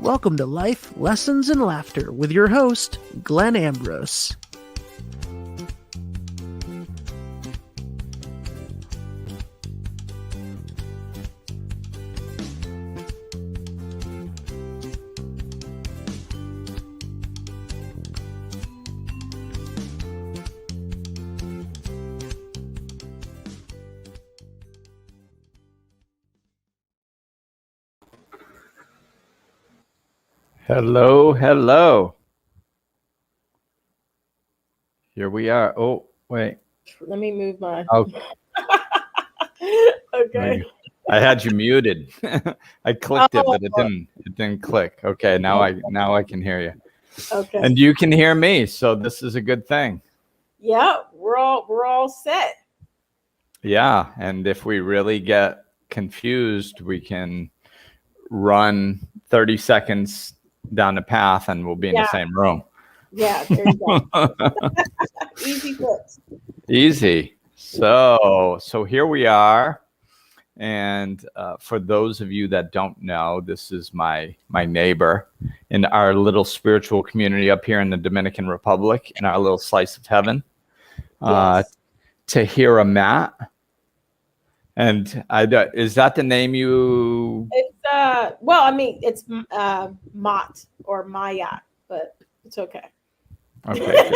Welcome to Life, Lessons, and Laughter with your host, Glenn Ambrose. Hello, hello. Here we are. Oh, wait. Let me move my. Okay. Okay. I had you muted. I clicked it, but it didn't click. Okay, now I can hear you. Okay. And you can hear me, so this is a good thing. Yeah, we're all set. Yeah, and if we really get confused, we can run 30 seconds down the path and we'll be in the same room. Yeah, there you go. Easy fix. Easy. So here we are. And for those of you that don't know, this is my neighbor in our little spiritual community up here in the Dominican Republic, in our little slice of heaven, Yes. Taheera Maat. And is that the name you? It's well, I mean, it's Mott or Maya, but it's okay. Okay.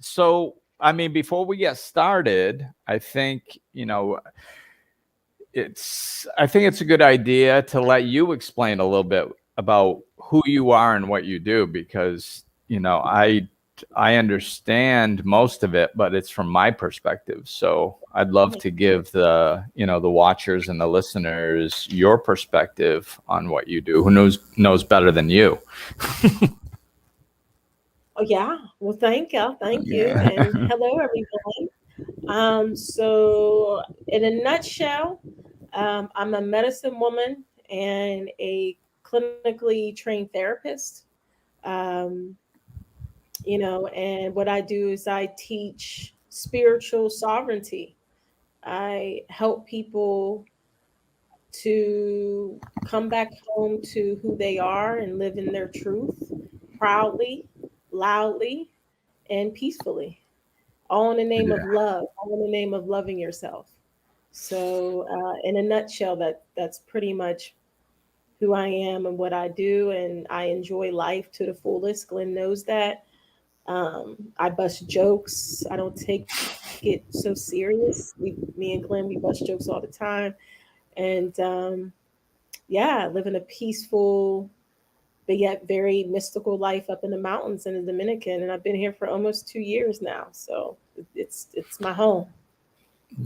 So, I mean, before we get started, I think it's a good idea to let you explain a little bit about who you are and what you do, because I understand most of it, but it's from my perspective. So I'd love to give the watchers and the listeners your perspective on what you do. Who knows better than you? Oh yeah. Well, thank you, and hello everyone. So in a nutshell, I'm a medicine woman and a clinically trained therapist. And what I do is I teach spiritual sovereignty. I help people to come back home to who they are and live in their truth proudly, loudly, and peacefully, all in the name of love, all in the name of loving yourself. So in a nutshell, that's pretty much who I am and what I do. And I enjoy life to the fullest. Glenn knows that. I bust jokes. I don't take it so serious. Me and Glenn, we bust jokes all the time. And live in a peaceful, but yet very mystical life up in the mountains in the Dominican. And I've been here for almost 2 years now. So it's my home.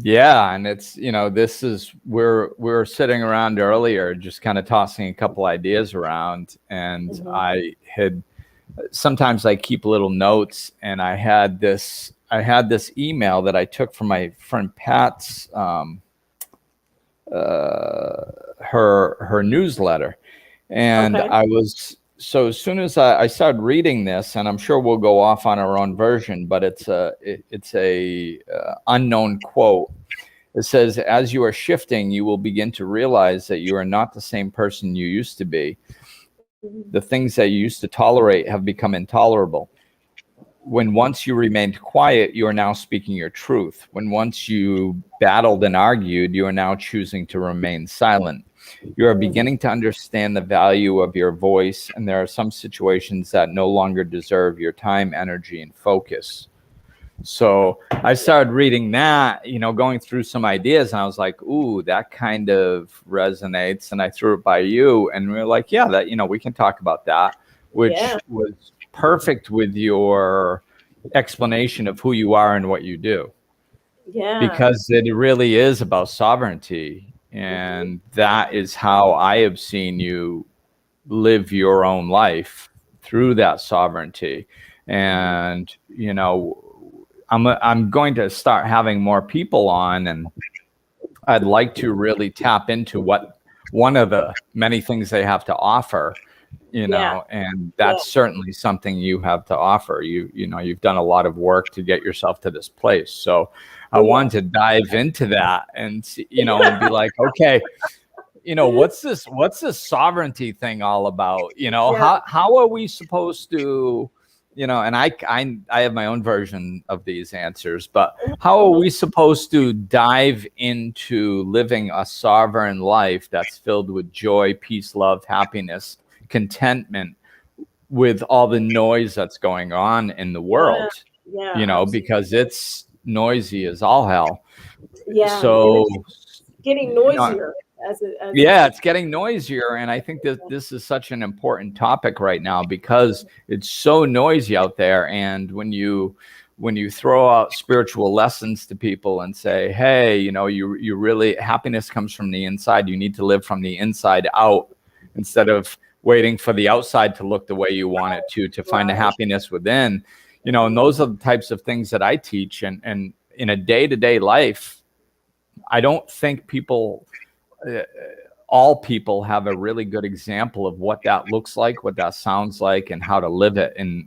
Yeah. And it's, this is, we're sitting around earlier, just kind of tossing a couple ideas around. And sometimes I keep little notes, and I had this email that I took from my friend Pat's, her newsletter. And so as soon as I started reading this, and I'm sure we'll go off on our own version, but it's a unknown quote. It says, "As you are shifting, you will begin to realize that you are not the same person you used to be. The things that you used to tolerate have become intolerable. When once you remained quiet, you are now speaking your truth. When once you battled and argued, you are now choosing to remain silent. You are beginning to understand the value of your voice, and there are some situations that no longer deserve your time, energy, and focus." So I started reading that, going through some ideas, and I was like, ooh, that kind of resonates. And I threw it by you, and we were like, yeah, that, we can talk about that, which was perfect with your explanation of who you are and what you do. Yeah. Because it really is about sovereignty. And that is how I have seen you live your own life, through that sovereignty. And, I'm going to start having more people on, and I'd like to really tap into what one of the many things they have to offer, and that's certainly something you have to offer. You've done a lot of work to get yourself to this place. So I wanted to dive into that and, and be like, okay, what's this sovereignty thing all about? Yeah. How are we supposed to, and I have my own version of these answers, but how are we supposed to dive into living a sovereign life that's filled with joy, peace, love, happiness, contentment, with all the noise that's going on in the world? Yeah. Because it's noisy as all hell. Yeah. So It's getting noisier it's getting noisier, and I think that this is such an important topic right now because it's so noisy out there. And when you throw out spiritual lessons to people and say, hey, you really, happiness comes from the inside, you need to live from the inside out instead of waiting for the outside to look the way you want it to find the happiness within, and those are the types of things that I teach. And in a day-to-day life, I don't think all people have a really good example of what that looks like, what that sounds like, and how to live it in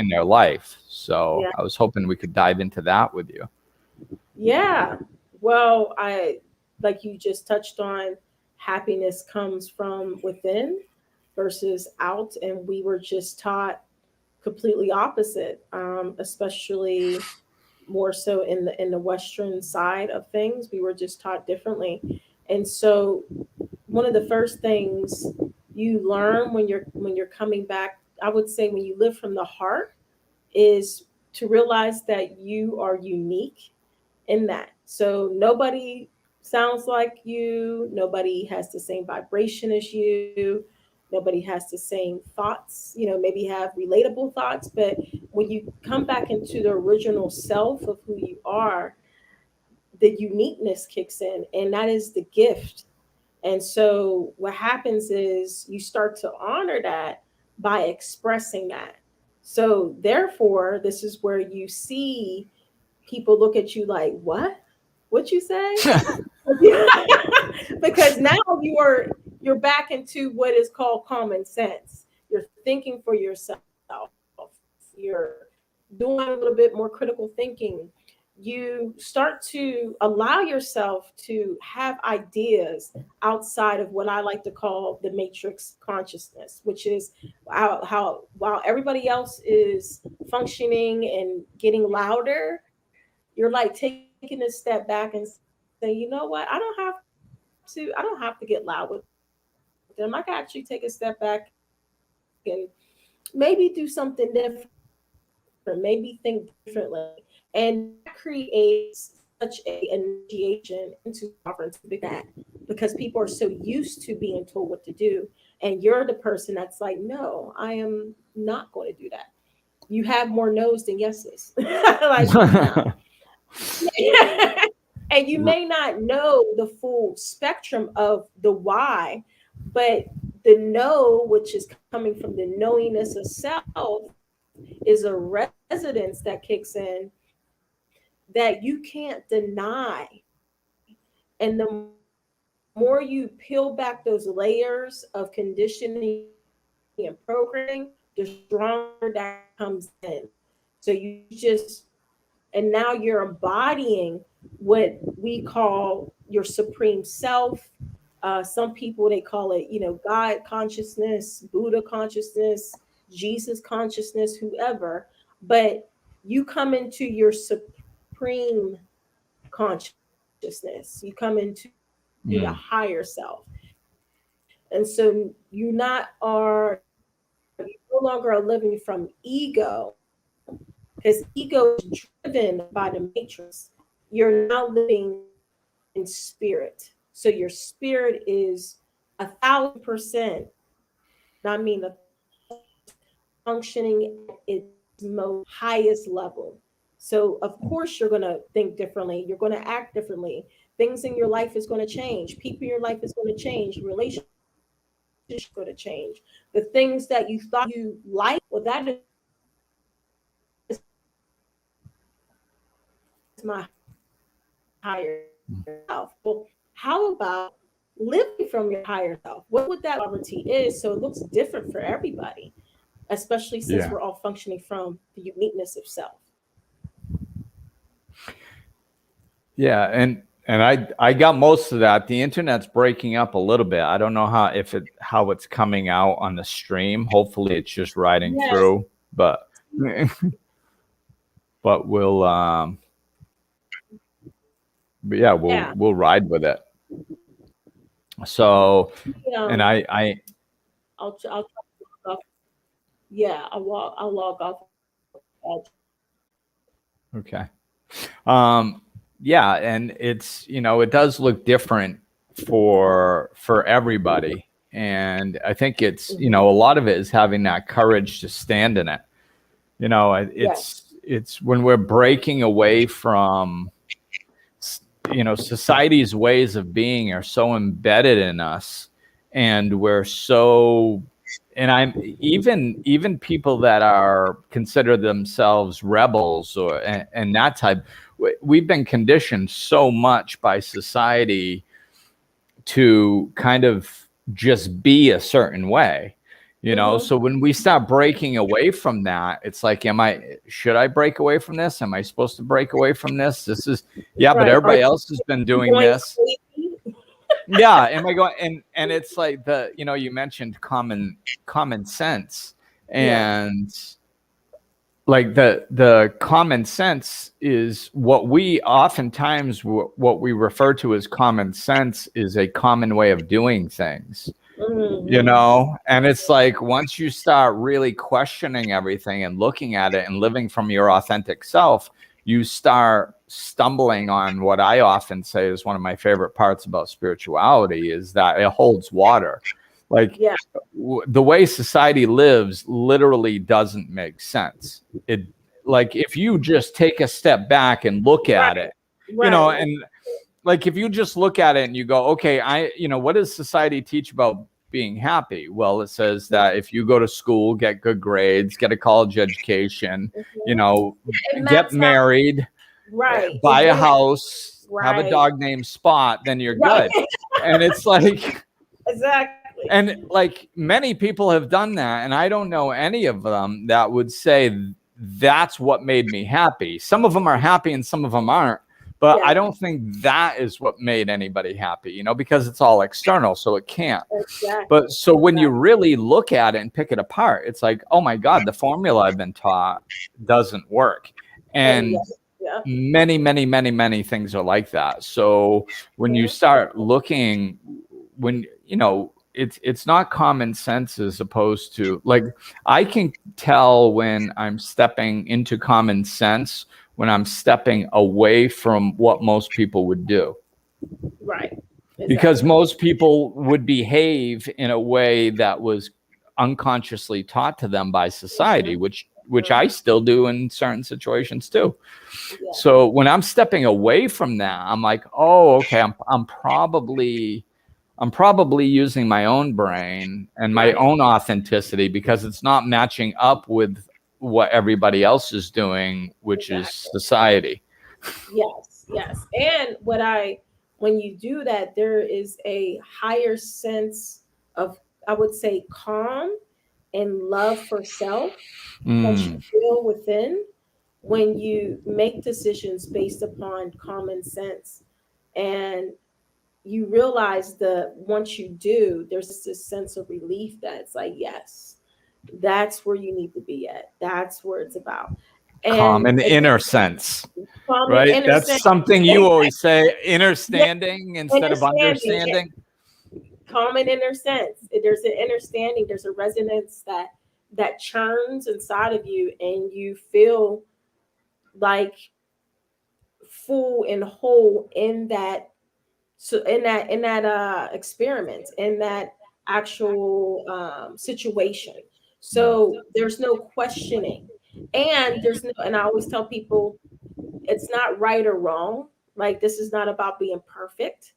their life. So I was hoping we could dive into that with you. Yeah. Well, like you just touched on, happiness comes from within versus out, and we were just taught completely opposite, especially more so in the Western side of things. We were just taught differently. And so one of the first things you learn when you're coming back, I would say when you live from the heart, is to realize that you are unique in that. So nobody sounds like you, nobody has the same vibration as you, nobody has the same thoughts, maybe have relatable thoughts, but when you come back into the original self of who you are, the uniqueness kicks in, and that is the gift. And so what happens is you start to honor that by expressing that. So therefore, this is where you see people look at you like, what you say? Because now you're back into what is called common sense. You're thinking for yourself. You're doing a little bit more critical thinking. You start to allow yourself to have ideas outside of what I like to call the matrix consciousness, which is how while everybody else is functioning and getting louder, you're like taking a step back and say, you know what, I don't have to get loud with them. I can actually take a step back and maybe do something different, maybe think differently. And that creates such a initiation into sovereignty, because people are so used to being told what to do. And you're the person that's like, no, I am not going to do that. You have more no's than yeses. Like, no. And you may not know the full spectrum of the why, but the no, which is coming from the knowingness of self, is a resonance that kicks in that you can't deny. And the more you peel back those layers of conditioning and programming, the stronger that comes in. So you just, and now you're embodying what we call your supreme self. Some people, they call it, God consciousness, Buddha consciousness, Jesus consciousness, whoever. But you come into your supreme consciousness. You come into the higher self. And so you no longer are living from ego, because ego is driven by the matrix. You're now living in spirit. So your spirit is 1,000%, I mean, functioning at its most highest level. So of course you're going to think differently. You're going to act differently. Things in your life is going to change. People in your life is going to change. Relationships going to change. The things that you thought you liked, well, that is my higher self. Well, how about living from your higher self? What would that sovereignty is? So it looks different for everybody, especially since we're all functioning from the uniqueness of self. Yeah, and I got most of that. The internet's breaking up a little bit. I don't know how it's coming out on the stream. Hopefully it's just riding through, but we'll but yeah, we'll ride with it. So and I'll log off. Yeah, I'll log off. Okay. Yeah, and it's, it does look different for everybody. And I think it's, a lot of it is having that courage to stand in it. It's when we're breaking away from, society's ways of being are so embedded in us, and we're so, and I'm even people that are consider themselves rebels and that type, we've been conditioned so much by society to kind of just be a certain way, so when we start breaking away from that, it's like, should I break away from this? Am I supposed to break away from this? This is, but everybody else has been doing this. Yeah. Am I going? And it's like you mentioned common sense, and like the common sense is what we oftentimes, what we refer to as common sense is a common way of doing things. And it's like, once you start really questioning everything and looking at it and living from your authentic self, you start stumbling on what I often say is one of my favorite parts about spirituality, is that it holds water. Like the way society lives literally doesn't make sense. It, like, if you just take a step back and look at it, and like, if you just look at it and you go, okay, what does society teach about being happy? Well, it says that if you go to school, get good grades, get a college education, get married, buy a house, have a dog named Spot, then you're good. And it's like, exactly. And like, many people have done that, and I don't know any of them that would say that's what made me happy. Some of them are happy and some of them aren't. But I don't think that is what made anybody happy, because it's all external, so it can't. Exactly. But so when you really look at it and pick it apart, it's like, oh my God, the formula I've been taught doesn't work. And many, many, many, many things are like that. So when you start looking, it's not common sense, as opposed to, like, I can tell when I'm stepping into common sense, when I'm stepping away from what most people would do. Right. Exactly. Because most people would behave in a way that was unconsciously taught to them by society, which I still do in certain situations too. Yeah. So when I'm stepping away from that, I'm like, oh, okay, I'm probably using my own brain and my own authenticity, because it's not matching up with what everybody else is doing, which is society. Yes. And when you do that, there is a higher sense of, I would say, calm and love for self that you feel within when you make decisions based upon common sense. And you realize that once you do, there's this sense of relief that it's like, yes, that's where you need to be at. That's where it's about. And common inner sense, right? That's something you always say, inner standing instead of understanding. Common inner sense. There's an understanding, there's a resonance that churns inside of you, and you feel like full and whole in that. So in that experiment, in that actual situation. So there's no questioning, and and I always tell people, it's not right or wrong. Like, this is not about being perfect.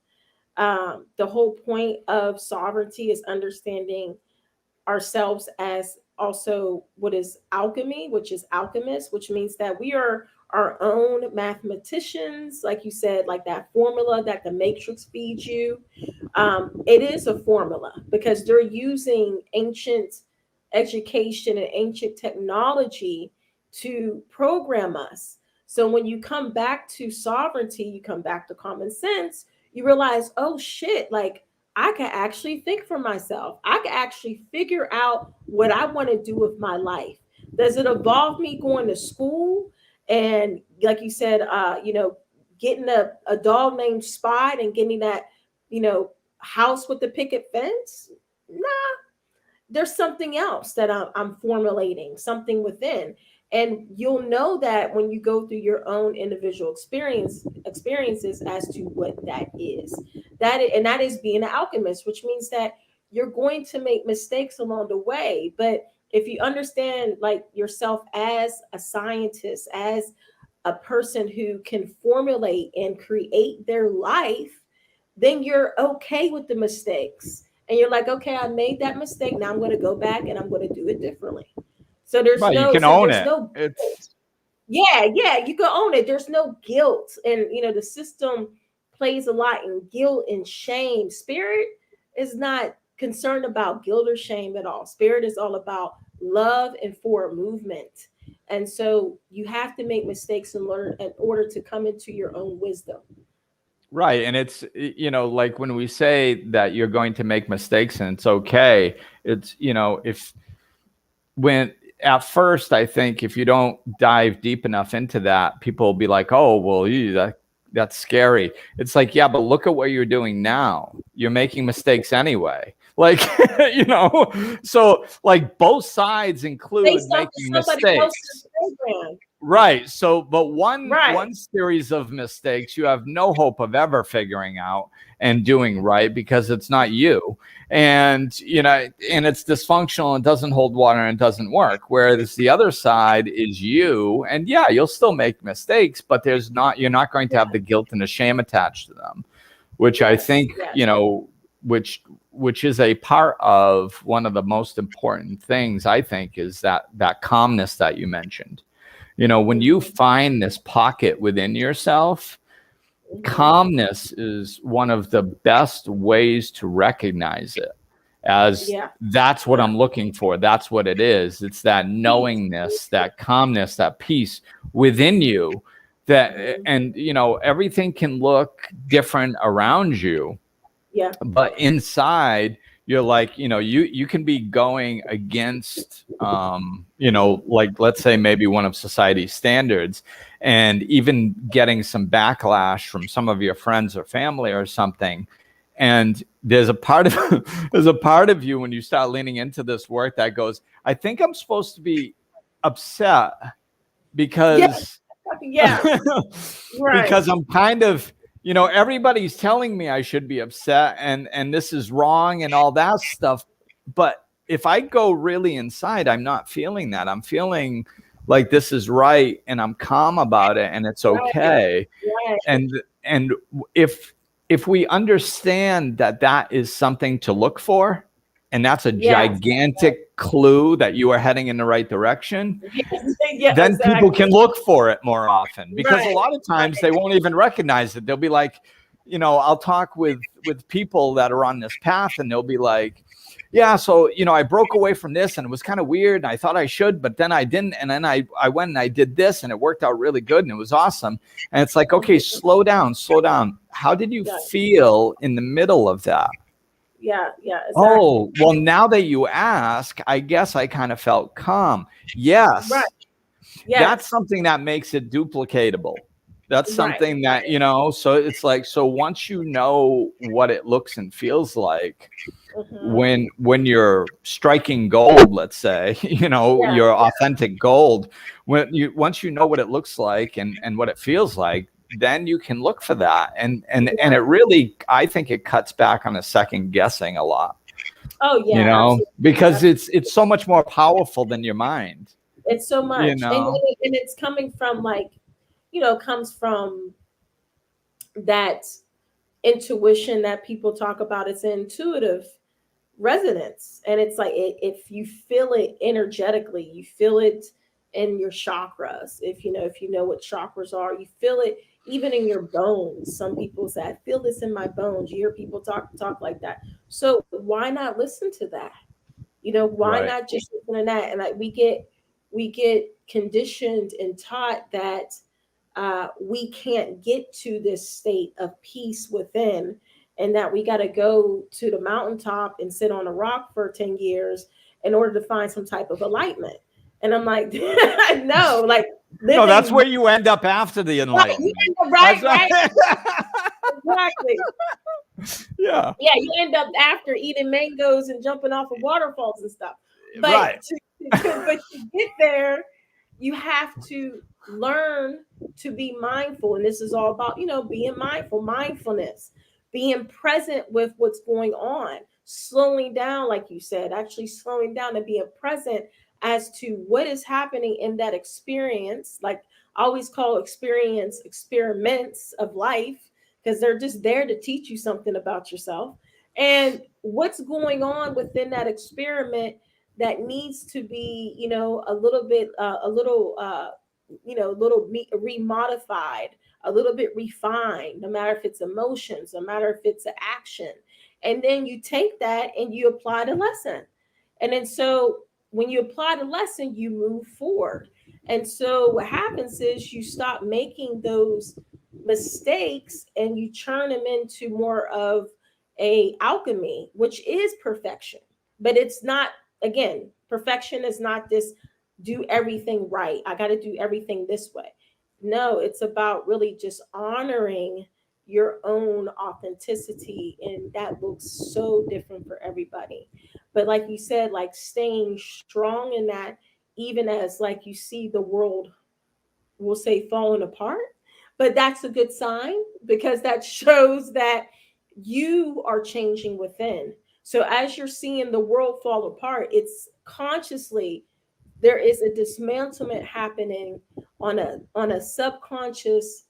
The whole point of sovereignty is understanding ourselves as also what is alchemy, which is alchemists, which means that we are our own mathematicians, like you said, like that formula that the Matrix feeds you. It is a formula because they're using ancient education and ancient technology to program us. So when you come back to sovereignty, you come back to common sense, you realize, oh shit, like I can actually think for myself. I can actually figure out what I want to do with my life. Does it involve me going to school and, like you said, getting a dog named Spot and getting that, house with the picket fence? Nah, there's something else that I'm formulating, something within. And you'll know that when you go through your own individual experiences as to what that is. And that is being an alchemist, which means that you're going to make mistakes along the way. But if you understand like yourself as a scientist, as a person who can formulate and create their life, then you're okay with the mistakes. And you're like, okay, I made that mistake. Now I'm going to go back and I'm going to do it differently. So there's you can own it. Yeah, you can own it. There's no guilt. And, the system plays a lot in guilt and shame. Spirit is not concerned about guilt or shame at all. Spirit is all about love and forward movement. And so you have to make mistakes and learn in order to come into your own wisdom. Right. And it's, like when we say that you're going to make mistakes and it's okay, it's, when at first, I think if you don't dive deep enough into that, people will be like, oh, well, that's scary. It's like, yeah, but look at what you're doing now. You're making mistakes anyway. Like, so like both sides include making mistakes. Right. So, but one series of mistakes you have no hope of ever figuring out and doing right because it's not you. And, and it's dysfunctional and doesn't hold water and it doesn't work. Whereas the other side is you. And yeah, you'll still make mistakes, but you're not going to have the guilt and the shame attached to them, which I think, which is a part of one of the most important things, I think, is that calmness that you mentioned. When you find this pocket within yourself, calmness is one of the best ways to recognize it as that's what I'm looking for. That's what it is. It's that knowingness, that calmness, that peace within you that, and, everything can look different around you. Yeah. But inside, you're like, you can be going against, like, let's say maybe one of society's standards and even getting some backlash from some of your friends or family or something. And there's a part of you when you start leaning into this work that goes, I think I'm supposed to be upset because, because I'm kind of, everybody's telling me I should be upset and this is wrong and all that stuff. But if I go really inside, I'm not feeling that. I'm feeling like this is right and I'm calm about it and it's okay. Right. And if we understand that is something to look for, and that's a gigantic clue that you are heading in the right direction, then people can look for it more often. Because a lot of times they won't even recognize it. They'll be like, I'll talk with people that are on this path and they'll be like, yeah, so, I broke away from this and it was kind of weird and I thought I should, but then I didn't. And then I went and I did this and it worked out really good and it was awesome. And it's like, okay, slow down. How did you feel in the middle of that? Yeah, exactly. Oh, well, now that you ask, I guess I kind of felt calm. Yes. Right. Yes. That's something that makes it duplicatable. That's something that, so it's like, so once you know what it looks and feels like, when you're striking gold, let's say, your authentic gold, once you know what it looks like and what it feels like, then you can look for that. And it really, I think it cuts back on the second guessing a lot. Oh yeah. Absolutely. Because it's so much more powerful than your mind. It's so much. And it's coming from comes from that intuition that people talk about. It's intuitive resonance. And it's like, if you feel it energetically, you feel it in your chakras. If you know what chakras are, you feel it even in your bones. Some people say, I feel this in my bones. You hear people talk like that. So why not listen to that? Why not just listen to that? And like we get conditioned and taught that we can't get to this state of peace within, and that we got to go to the mountaintop and sit on a rock for 10 years in order to find some type of enlightenment. And I'm like, no, like no, that's where you end up after the enlightenment. Right, exactly. Yeah, you end up after eating mangoes and jumping off of waterfalls and stuff. But but to get there, you have to learn to be mindful. And this is all about, being mindful, mindfulness, being present with what's going on, slowing down, like you said, actually slowing down and being present as to what is happening in that experience. Like I always call experiments of life, because they're just there to teach you something about yourself and what's going on within that experiment that needs to be, a little bit, remodified, a little bit refined, no matter if it's emotions, no matter if it's an action. And then you take that and you apply the lesson. And then so when you apply the lesson, you move forward. And so what happens is you stop making those mistakes and you turn them into more of a alchemy, which is perfection. But it's not, again, perfection is not this do everything right. I got to do everything this way. No, it's about really just honoring your own authenticity. And that looks so different for everybody. But like you said, like staying strong in that, even as like you see the world, we'll say, falling apart. But that's a good sign, because that shows that you are changing within. So as you're seeing the world fall apart, it's consciously, there is a dismantlement happening on a subconscious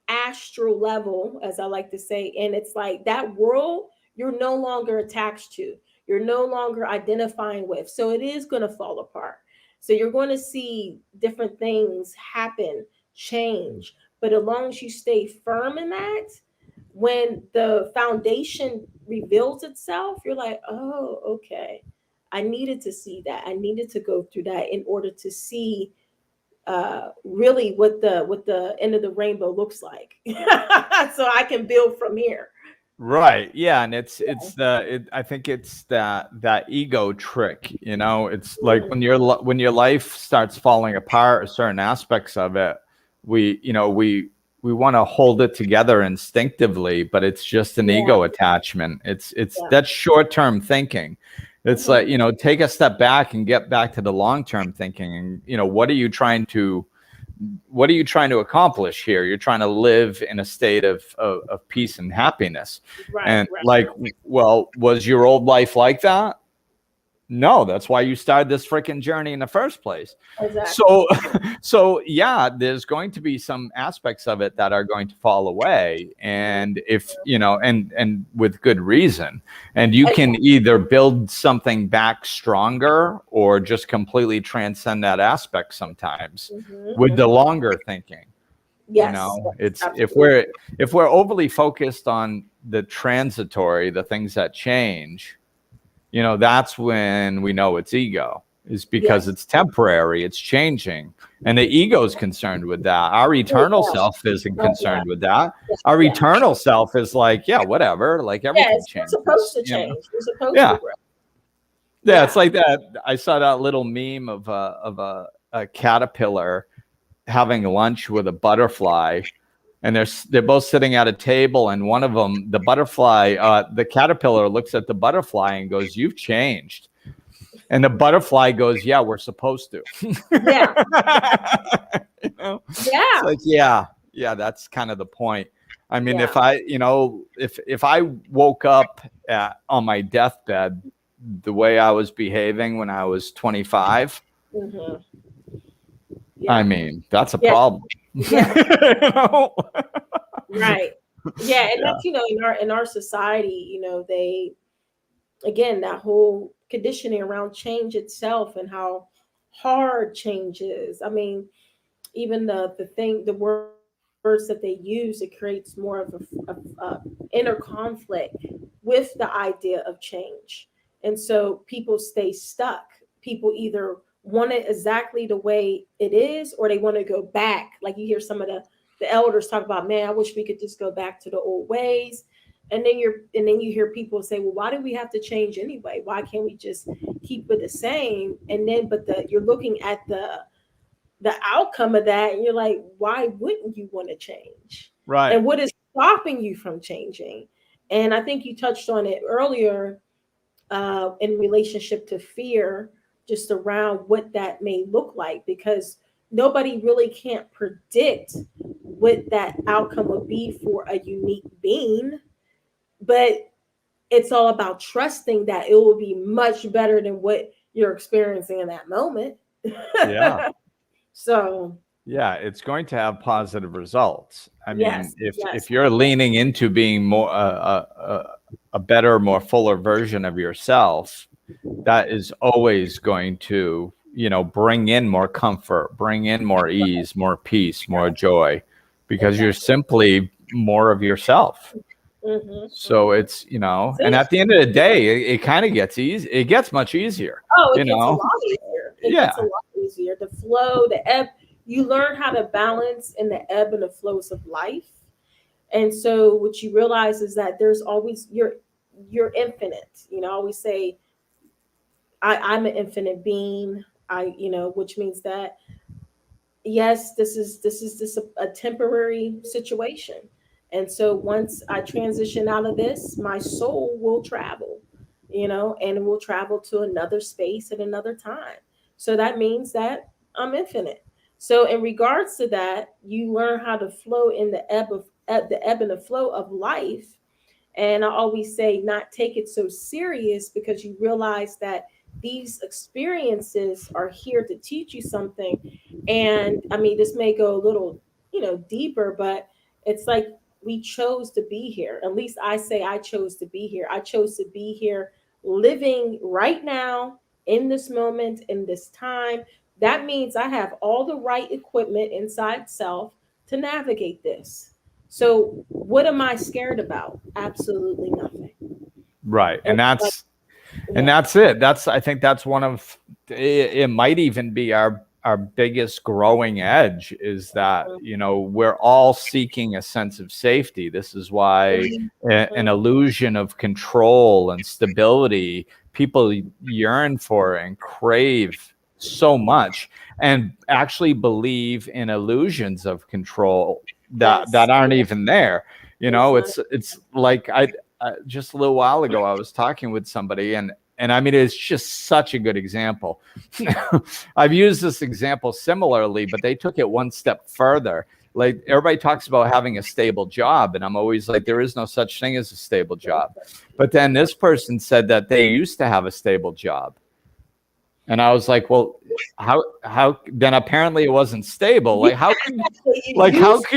astral level, as I like to say. And it's like that world you're no longer attached to, you're no longer identifying with. So it is going to fall apart. So you're going to see different things happen, change. But as long as you stay firm in that, when the foundation reveals itself, you're like, oh, okay. I needed to see that. I needed to go through that in order to see really what the end of the rainbow looks like, so I can build from here. Right. Yeah. And I think it's that ego trick, it's like when your life starts falling apart, or certain aspects of it, we want to hold it together instinctively, but it's just an ego attachment. It's that short-term thinking. It's like, take a step back and get back to the long-term thinking. And, what are you trying to accomplish here? You're trying to live in a state of peace and happiness. Like, well, was your old life like that? No, that's why you started this freaking journey in the first place. Exactly. So yeah, there's going to be some aspects of it that are going to fall away, and if and with good reason, and you can either build something back stronger or just completely transcend that aspect sometimes with the longer thinking. It's if we're overly focused on the transitory, the things that change, that's when we know it's ego, is because it's temporary, it's changing. And the ego is concerned with that. Our eternal self isn't concerned with that. Our eternal self is like, whatever, like everything changes. We're supposed to change. We're supposed to grow. Yeah, it's like that. I saw that little meme of a caterpillar having lunch with a butterfly. And they're both sitting at a table, and one of them, the butterfly, the caterpillar looks at the butterfly and goes, "You've changed." And the butterfly goes, "Yeah, we're supposed to." Yeah. It's like, yeah, that's kind of the point. I mean, if I woke up on my deathbed the way I was behaving when I was 25, I mean, that's a problem. Right. Yeah. And that's, in our society, they, again, that whole conditioning around change itself and how hard change is. I mean, even the words that they use, it creates more of a inner conflict with the idea of change. And so people stay stuck. People either want it exactly the way it is, or they want to go back. Like you hear some of the the elders talk about, man, I wish we could just go back to the old ways. And then you hear people say, well, why do we have to change anyway? Why can't we just keep it the same? And then, you're looking at the outcome of that, and you're like, why wouldn't you want to change? Right. And what is stopping you from changing? And I think you touched on it earlier in relationship to fear, just around what that may look like, because nobody really can't predict what that outcome would be for a unique being. But it's all about trusting that it will be much better than what you're experiencing in that moment. Yeah. So yeah, it's going to have positive results. I mean, yes, if you're leaning into being more a better, more fuller version of yourself, that is always going to, bring in more comfort, bring in more ease, more peace, more joy, because you're simply more of yourself. So it's, and at the end of the day, it kind of gets easy. It gets much easier. Oh, it gets a lot easier. It gets a lot easier. The flow, the ebb, you learn how to balance in the ebb and the flows of life. And so what you realize is that there's always, you're infinite. I always say, I'm an infinite being. Which means that, yes, this is a temporary situation. And so once I transition out of this, my soul will travel, and it will travel to another space at another time. So that means that I'm infinite. So in regards to that, you learn how to flow in the ebb and the flow of life. And I always say, not take it so serious, because you realize that these experiences are here to teach you something. And I mean, this may go a little, deeper, but it's like we chose to be here. At least I say I chose to be here. I chose to be here living right now in this moment, in this time. That means I have all the right equipment inside self to navigate this. So what am I scared about? Absolutely nothing. Right. And that's it. I think that's one of it might even be our biggest growing edge, is that, we're all seeking a sense of safety. This is why an illusion of control and stability people yearn for and crave so much, and actually believe in illusions of control that aren't even there. It's like I just a little while ago, I was talking with somebody, and I mean, it's just such a good example. I've used this example similarly, but they took it one step further. Like, everybody talks about having a stable job, and I'm always like, there is no such thing as a stable job. But then this person said that they used to have a stable job. And I was like, well, how then apparently it wasn't stable. Like, how could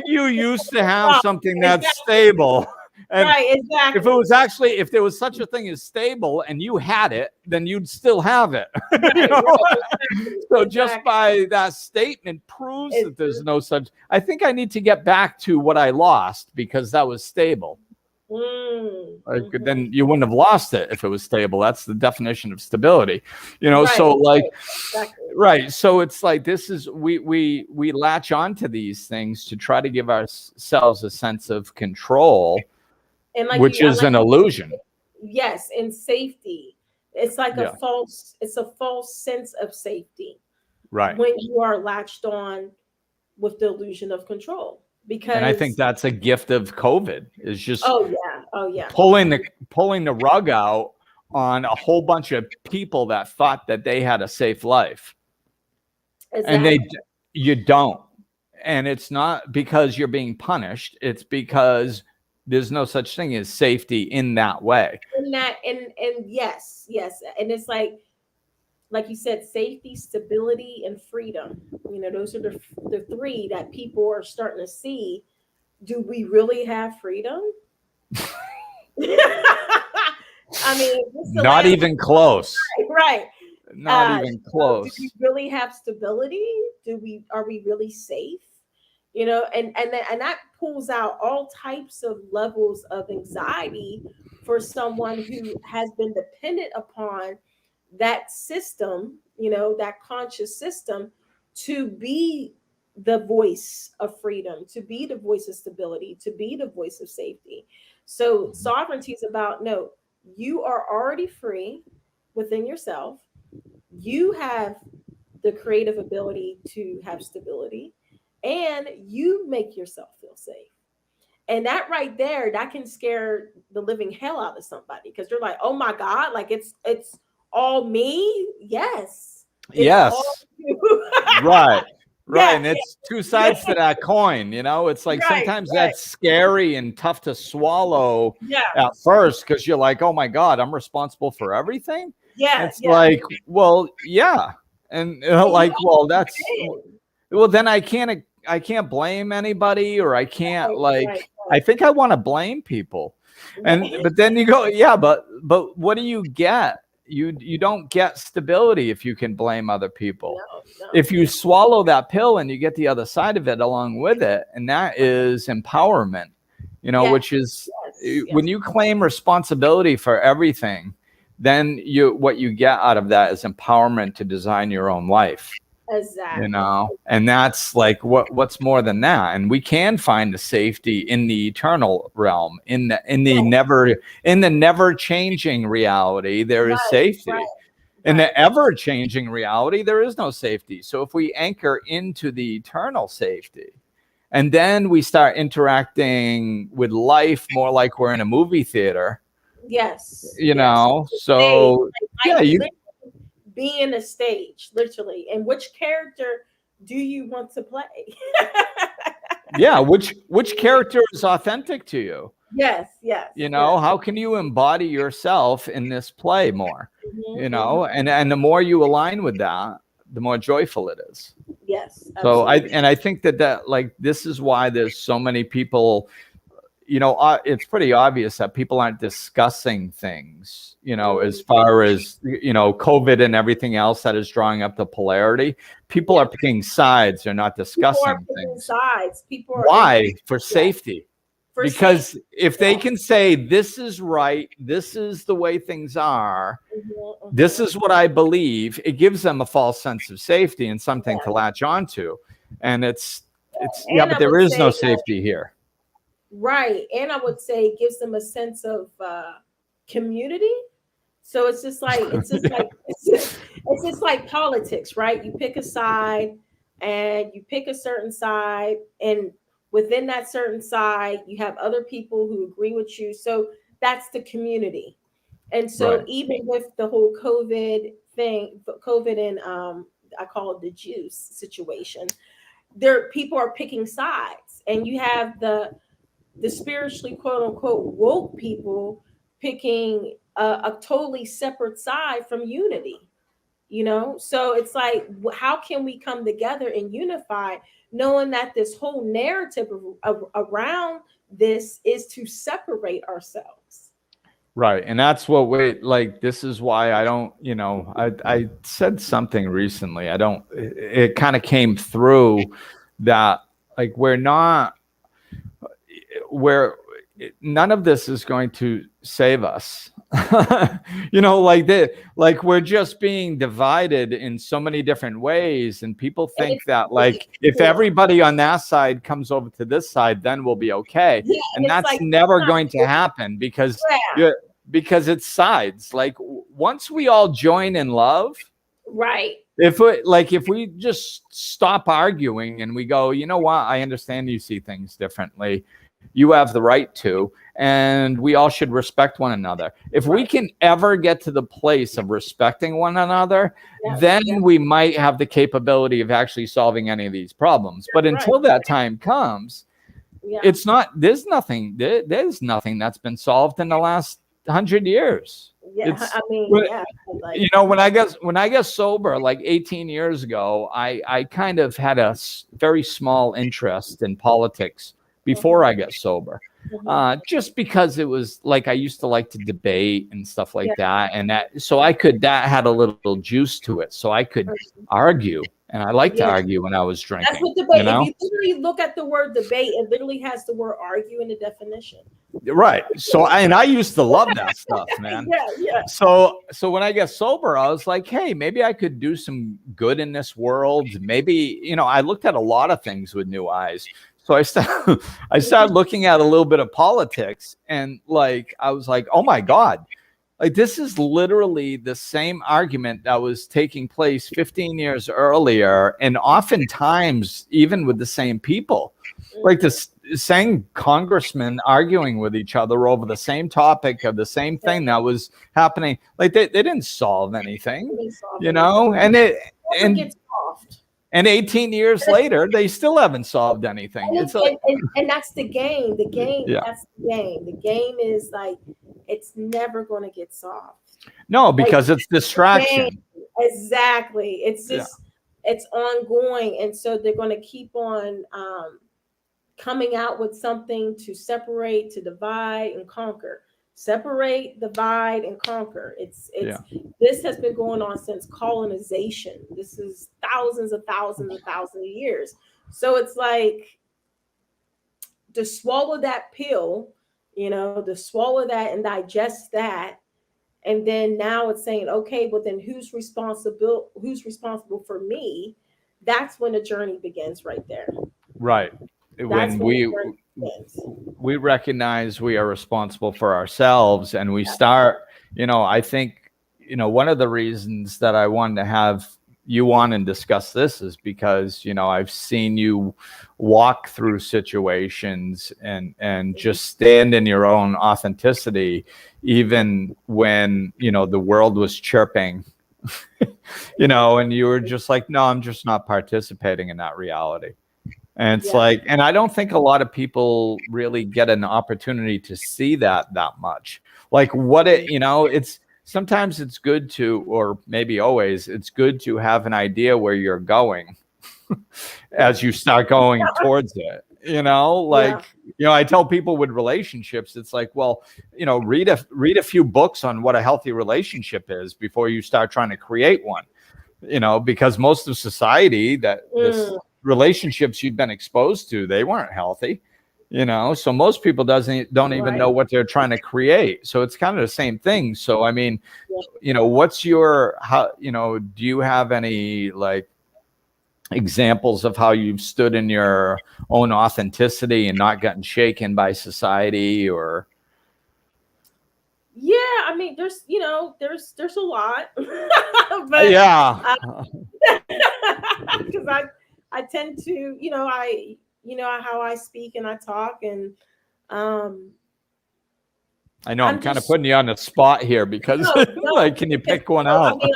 you used to have something that's stable? And right, exactly. If there was such a thing as stable and you had it, then you'd still have it. Right, exactly. So just by that statement proves that there's no such. I think I need to get back to what I lost, because that was stable. Then you wouldn't have lost it if it was stable. That's the definition of stability, right, so right. So it's like, this is, we latch onto these things to try to give ourselves a sense of control, and which is an illusion. Yes. And safety. It's like a false sense of safety. Right. When you are latched on with the illusion of control. Because, and I think that's a gift of COVID, is just oh yeah pulling the rug out on a whole bunch of people that thought that they had a safe life. Exactly. And you don't. And it's not because you're being punished, it's because there's no such thing as safety in that way. And yes. And it's like you said, safety, stability, and freedom. Those are the three that people are starting to see. Do we really have freedom? I mean, not even close. Right. Not even close. Do we really have stability? Are we really safe? And that pulls out all types of levels of anxiety for someone who has been dependent upon that system, that conscious system, to be the voice of freedom, to be the voice of stability, to be the voice of safety. So sovereignty is about, no, you are already free within yourself. You have the creative ability to have stability, and you make yourself feel safe. And that right there, that can scare the living hell out of somebody, because they're like, oh my God, like it's all me. Yes. It's all you. Right. Right. Yeah, And it's two sides to that coin. It's like sometimes that's scary and tough to swallow at first, because you're like, oh my God, I'm responsible for everything. Yeah. It's like, well, yeah. And like, well, then I can't blame anybody, or I can't I think I want to blame people. But then you go, yeah, but what do you get? You don't get stability if you can blame other people. No. If you swallow that pill and you get the other side of it along with it, and that is empowerment, which is when you claim responsibility for everything, then what you get out of that is empowerment to design your own life. Exactly. And that's like what's more than that. And we can find the safety in the eternal realm, in the never changing reality. There is safety. In the ever changing reality, there is no safety. So if we anchor into the eternal safety, and then we start interacting with life more like we're in a movie theater. Yes. So being a stage, literally. And which character do you want to play? Yeah, which character is authentic to you? Yes. How can you embody yourself in this play more? And the more you align with that, the more joyful it is. Yes. Absolutely. So I think that like this is why there's so many people. It's pretty obvious that people aren't discussing things, as far as, COVID and everything else that is drawing up the polarity. People are picking sides. They're not discussing things. Why? For safety. Because if they can say, this is right, this is the way things are, this is what I believe, it gives them a false sense of safety and something to latch onto. And but there is no safety here. Right. And I would say it gives them a sense of community. So it's just like politics, right? You pick a side, and you pick a certain side, and within that certain side, you have other people who agree with you. So that's the community. And so even with the whole COVID thing, COVID and I call it the juice situation, people are picking sides, and you have the spiritually quote unquote woke people picking a totally separate side from unity. So it's like, how can we come together and unify, knowing that this whole narrative around this is to separate ourselves? Right. And that's what this is why I don't, I said something recently. It kind of came through that, like, none of this is going to save us. Like we're just being divided in so many different ways, and people think that like if everybody on that side comes over to this side, then we'll be okay. And that's never going to happen, because it's sides. Like once we all join in love, right? If we just stop arguing and we go, you know what, I understand you see things differently. You have the right to, and we all should respect one another. If we can ever get to the place of respecting one another, then we might have the capability of actually solving any of these problems. But until that time comes, there's nothing that's been solved in the last 100 years. When I got sober like 18 years ago, I kind of had a very small interest in politics before I got sober, just because it was like I used to like to debate and stuff like that, and that had a little juice to it, so I could argue, and I like to argue when I was drinking. That's what debate. If you literally look at the word debate, it literally has the word argue in the definition. Right. So I used to love that stuff, man. Yeah. So when I get sober, I was like, hey, maybe I could do some good in this world. Maybe, I looked at a lot of things with new eyes. So I started looking at a little bit of politics, and like I was like, oh my God. Like, this is literally the same argument that was taking place 15 years earlier, and oftentimes even with the same people. Like this same congressmen arguing with each other over the same topic of the same thing that was happening. Like they didn't solve anything, and it and 18 years later, they still haven't solved anything. And that's the game. The game, that's the game. The game is like, it's never going to get solved. No, because it's distraction. Exactly. It's just, it's ongoing. And so they're going to keep on coming out with something to separate, to divide and conquer. Separate, divide, and conquer. This has been going on since colonization. This is thousands of years. So it's like, to swallow that pill, to swallow that and digest that, and then now it's saying, okay, but then who's responsible for me? That's when the journey begins right there. Right. When we recognize we are responsible for ourselves, and we start, I think, one of the reasons that I wanted to have you on and discuss this is because, I've seen you walk through situations and just stand in your own authenticity, even when, the world was chirping, and you were just like, no, I'm just not participating in that reality. And it's like, and I don't think a lot of people really get an opportunity to see that much. Like it's sometimes it's good to, or maybe always, it's good to have an idea where you're going as you start going towards it. I tell people with relationships, it's like, well, read a few books on what a healthy relationship is before you start trying to create one. Because most of society this relationships you've been exposed to, they weren't healthy, so most people don't even know what they're trying to create. So it's kind of the same thing. So I mean, what's your, do you have any like examples of how you've stood in your own authenticity and not gotten shaken by society? Or I mean, there's a lot. But because I tend to, how I speak and I talk, and I know I'm kind of putting you on the spot here because like, can you pick one out? I mean,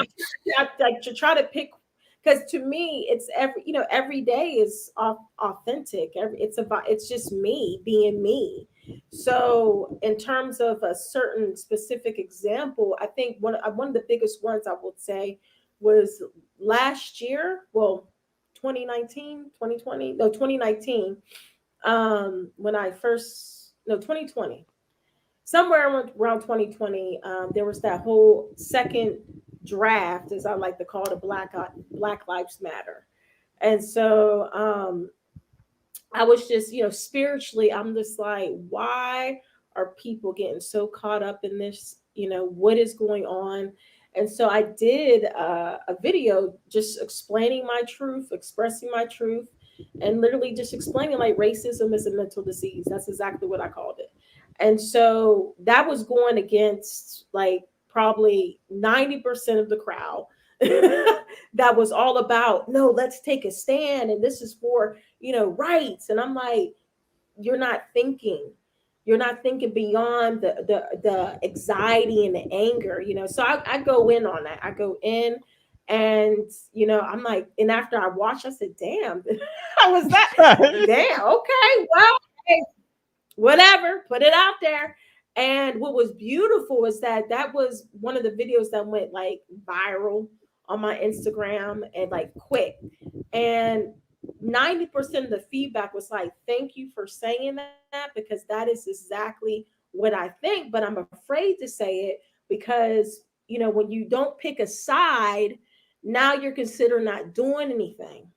I to try to pick, because to me, it's every day is authentic. It's just me being me. So in terms of a certain specific example, I think one of the biggest ones I would say was last year. Well, 2019, when I first, 2020, somewhere around 2020, there was that whole second draft, as I like to call it, Black Lives Matter. And so I was just, spiritually, I'm just like, why are people getting so caught up in this? What is going on? And so I did a video just explaining my truth, expressing my truth, and literally just explaining like racism is a mental disease. That's exactly what I called it. And so that was going against like probably 90% of the crowd that was all about, no, let's take a stand. And this is for, rights. And I'm like, you're not thinking beyond the anxiety and the anger, So I go in on that. I go in and, I'm like, and after I watched, I said, damn, how was that? Damn. Okay. Well, hey, whatever, put it out there. And what was beautiful is that was one of the videos that went like viral on my Instagram and like quick. And 90% of the feedback was like, thank you for saying that, because that is exactly what I think, but I'm afraid to say it because, when you don't pick a side, now you're considered not doing anything.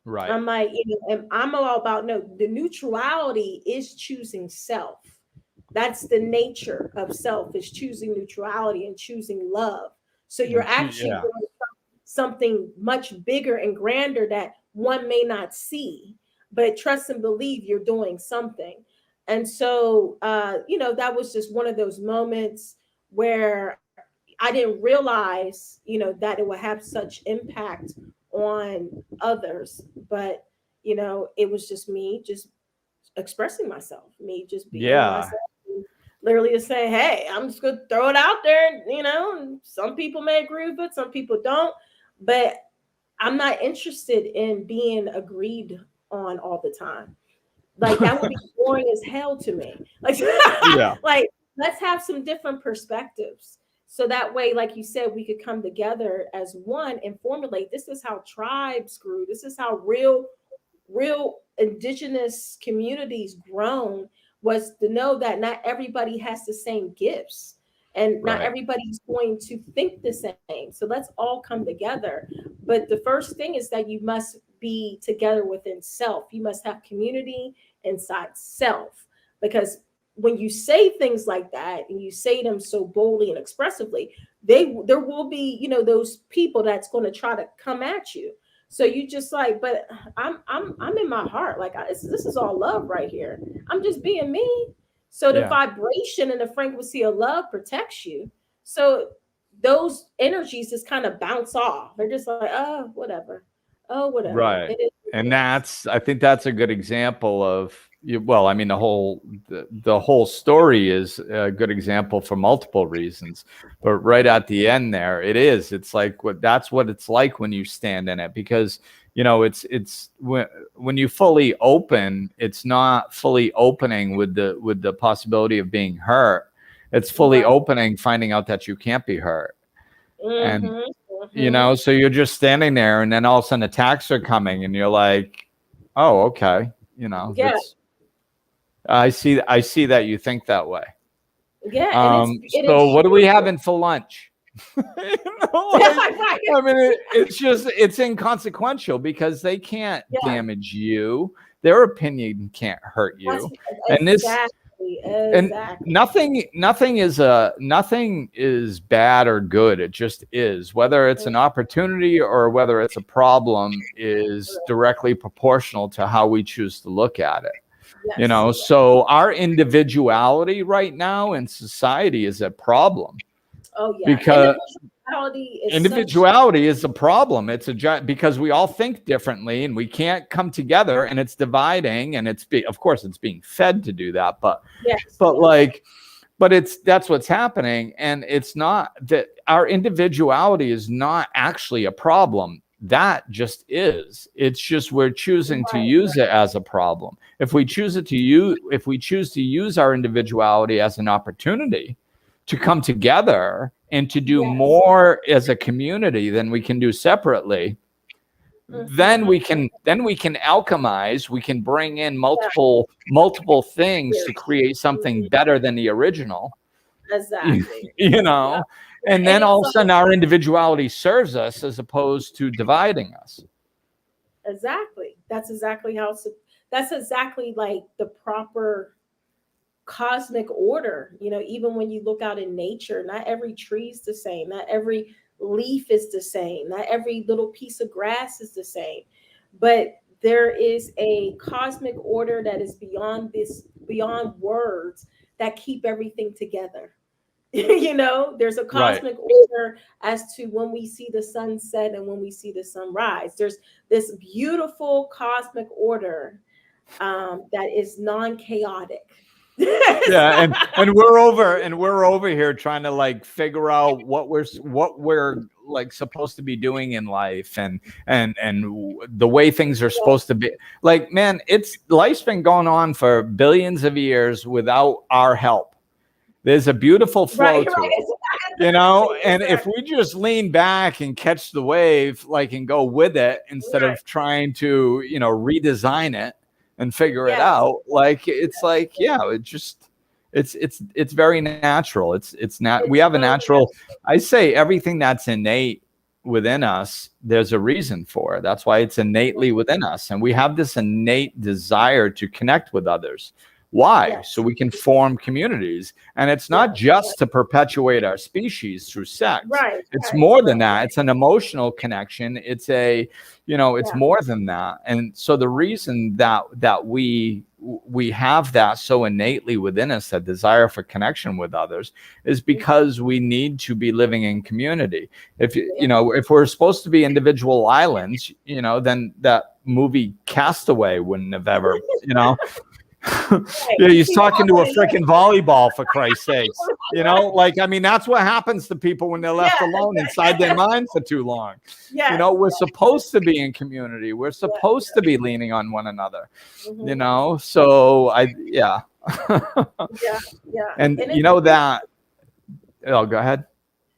Right. I'm like, and I'm all about, no, the neutrality is choosing self. That's the nature of self, is choosing neutrality and choosing love. So you're actually doing something much bigger and grander that one may not see, but trust and believe you're doing something. And so, that was just one of those moments where I didn't realize, that it would have such impact on others. But, it was just me just expressing myself, me just being myself. Literally just saying, hey, I'm just going to throw it out there. And some people may agree with it, some people don't. But I'm not interested in being agreed on all the time. Like, that would be boring as hell to me. Like, like, let's have some different perspectives. So that way, like you said, we could come together as one and formulate. This is how tribes grew. This is how real indigenous communities grown, was to know that not everybody has the same gifts, and not everybody's going to think the same. So let's all come together. But the first thing is that you must be together within self. You must have community inside self, because when you say things like that and you say them so boldly and expressively, there will be, those people that's going to try to come at you. So you just like, but I'm in my heart. Like, this is all love right here. I'm just being me. So the vibration and the frequency of love protects you. So those energies just kind of bounce off. They're just like, oh, whatever. Oh, whatever. Right. And I think that's a good example of, well, I mean, the whole story is a good example for multiple reasons, but right at the end there, it's like that's what it's like when you stand in it, because, it's when you fully open, it's not fully opening with the possibility of being hurt. It's fully opening, finding out that you can't be hurt. And, so you're just standing there, and then all of a sudden attacks are coming, and you're like, oh, okay. I see that you think that way. Yeah. So what are we having for lunch? I mean, it's inconsequentical, because they can't damage you. Their opinion can't hurt you. And nothing is bad or good. It just is. Whether it's an opportunity or whether it's a problem is directly proportional to how we choose to look at it. So our individuality right now in society is a problem. Oh yeah, because individuality is a problem. It's because we all think differently and we can't come together, and it's dividing, and of course it's being fed to do that, but that's what's happening. And it's not that our individuality is not actually a problem. That just is. It's just we're choosing to use it as a problem. If we choose to use our individuality as an opportunity to come together and to do more as a community than we can do separately, then we can alchemize. We can bring in multiple things to create something better than the original. Exactly. And then all of a sudden our individuality serves us as opposed to dividing us. Exactly. That's exactly like the proper cosmic order. Even when you look out in nature, not every tree is the same, not every leaf is the same, not every little piece of grass is the same, but there is a cosmic order that is beyond words, that keep everything together. There's a cosmic order as to when we see the sun set and when we see the sun rise. There's this beautiful cosmic order that is non-chaotic. and we're over here trying to like figure out what we're like supposed to be doing in life, and the way things are supposed to be. Like, man, life's been going on for billions of years without our help. There's a beautiful flow to it, and if we just lean back and catch the wave, and go with it, instead of trying to, redesign it and figure it out, it's very natural. We have a natural, I say everything that's innate within us, there's a reason for it. That's why it's innately within us. And we have this innate desire to connect with others. Why? Yes. So we can form communities. And it's not just to perpetuate our species through sex. Right. It's more than that. It's an emotional connection. It's a, it's more than that. And so the reason that we have that so innately within us, that desire for connection with others, is because we need to be living in community. If if we're supposed to be individual islands, then that movie Castaway wouldn't have ever, yeah, he's talking to a freaking volleyball, for Christ's sakes. That's what happens to people when they're left alone inside their mind for too long. We're supposed to be in community. We're supposed to be leaning on one another. So yeah. And that. Oh, go ahead.